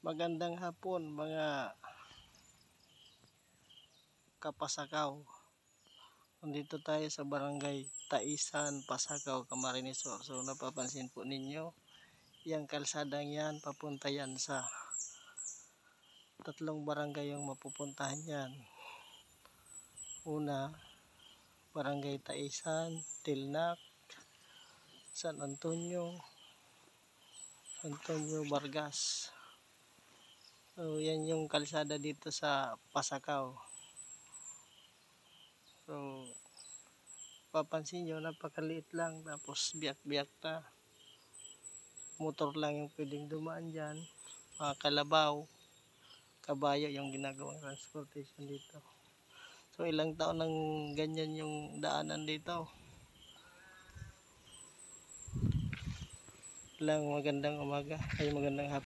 Magandang hapon mga kapasakaw. Nandito tayo sa barangay Taisan, Pasakaw, Camarines Sur. So napapansin po ninyo, yung kalsadang yan, papunta yan sa tatlong barangay yung mapupuntahan yan. Una, barangay Taisan, Tilnak, San Antonio Vargas. So yan yung kalsada dito sa Pasakaw. So papansin nyo, napakaliit lang, tapos biyak-biyak na. Motor lang yung pwedeng dumaan dyan, mga kalabaw, kabayo yung ginagawang transportation dito. So ilang taon nang ganyan yung daanan dito. Magandang umaga ay magandang hapon.